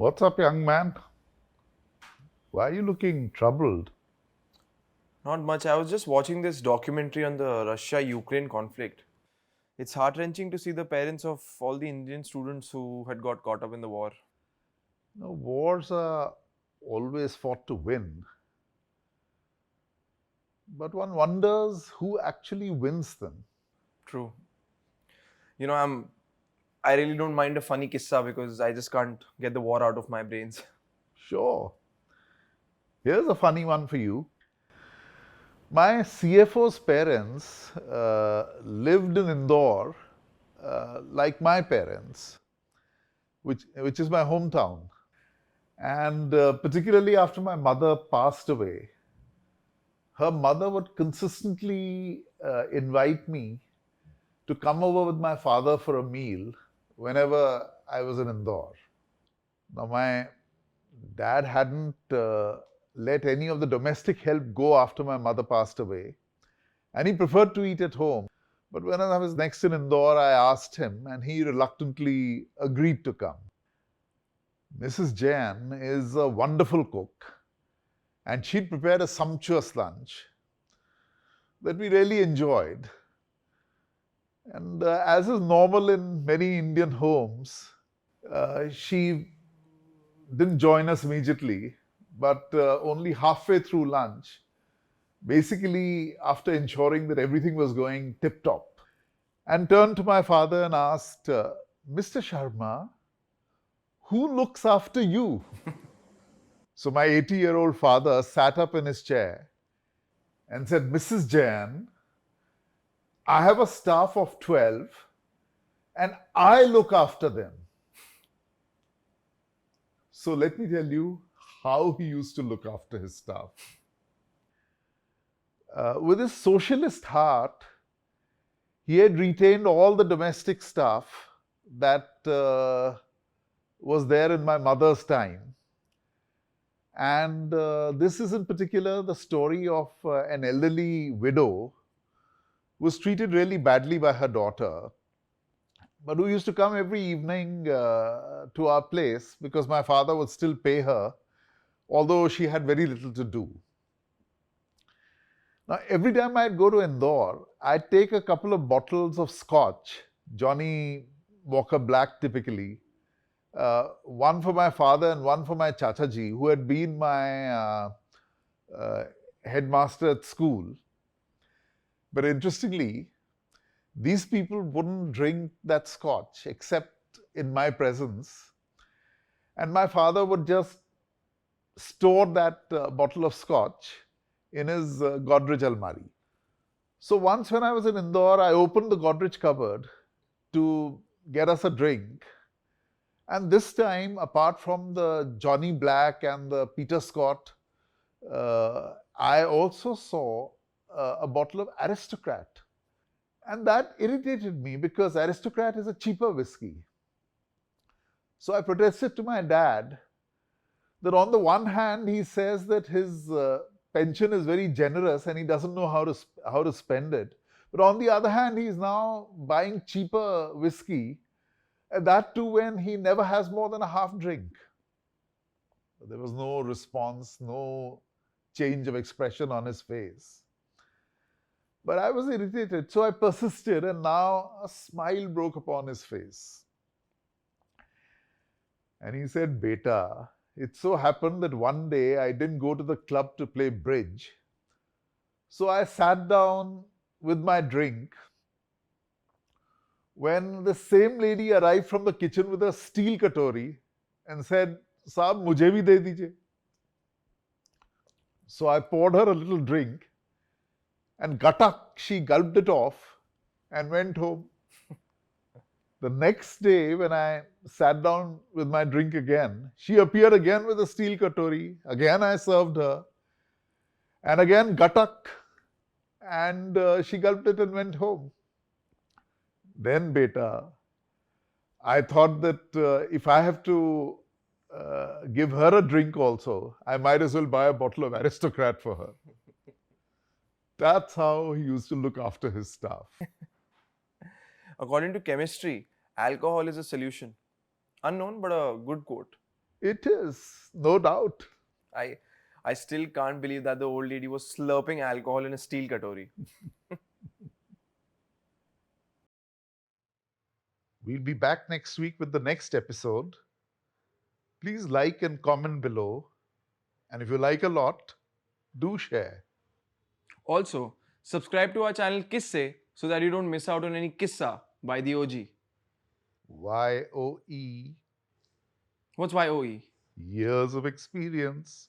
What's up, young man? Why are you looking troubled? Not much. I was just watching this documentary on the Russia Ukraine conflict. It's heart wrenching to see the parents of all the Indian students who had got caught up in the war. No, wars are always fought to win, but one wonders who actually wins them. True. You know, I really don't mind a funny kissa because I just can't get the war out of my brains. Sure, here's a funny one for you. My CFO's parents lived in Indore like my parents, which is my hometown. And particularly after my mother passed away, her mother would consistently invite me to come over with my father for a meal whenever I was in Indore. Now, my dad hadn't let any of the domestic help go after my mother passed away, and he preferred to eat at home. But when I was next in Indore, I asked him, and he reluctantly agreed to come. Mrs. Jain is a wonderful cook, and she'd prepared a sumptuous lunch that we really enjoyed. And as is normal in many Indian homes, she didn't join us immediately, but only halfway through lunch, basically after ensuring that everything was going tip top, and turned to my father and asked, Mr. Sharma, who looks after you? So my 80-year-old father sat up in his chair and said, Mrs. Jain, I have a staff of 12 and I look after them. So let me tell you how he used to look after his staff. With his socialist heart, he had retained all the domestic staff that was there in my mother's time. And this is in particular the story of an elderly widow who was treated really badly by her daughter, but who used to come every evening to our place because my father would still pay her, although she had very little to do. Now, every time I'd go to Indore, I'd take a couple of bottles of scotch, Johnny Walker Black typically, one for my father and one for my Chachaji, who had been my headmaster at school. But interestingly, these people wouldn't drink that scotch except in my presence. And my father would just store that bottle of scotch in his Godrej almari. So once when I was in Indore, I opened the Godrej cupboard to get us a drink. And this time, apart from the Johnny Black and the Peter Scott, I also saw a bottle of Aristocrat. And that irritated me because Aristocrat is a cheaper whiskey. So I protested to my dad that on the one hand, he says that his pension is very generous and he doesn't know how to spend it. But on the other hand, he's now buying cheaper whiskey, and that too when he never has more than a half drink. There was no response, no change of expression on his face. But I was irritated, so I persisted, and now a smile broke upon his face. And he said, Beta, it so happened that one day I didn't go to the club to play bridge. So I sat down with my drink when the same lady arrived from the kitchen with a steel katori and said, Saab, mujhe bhi de dijiye. So I poured her a little drink, and gatak, she gulped it off and went home. The next day, when I sat down with my drink again, she appeared again with a steel katori. Again, I served her. And again, gatak. And she gulped it and went home. Then, beta, I thought that if I have to give her a drink also, I might as well buy a bottle of Aristocrat for her. That's how he used to look after his staff. According to chemistry, alcohol is a solution. Unknown, but a good quote. It is, no doubt. I I still can't believe that the old lady was slurping alcohol in a steel katori. We'll be back next week with the next episode. Please like and comment below. And if you like a lot, do share. Also, subscribe to our channel Qisse so that you don't miss out on any kissa by the OG. YOE, What's YOE? years of experience.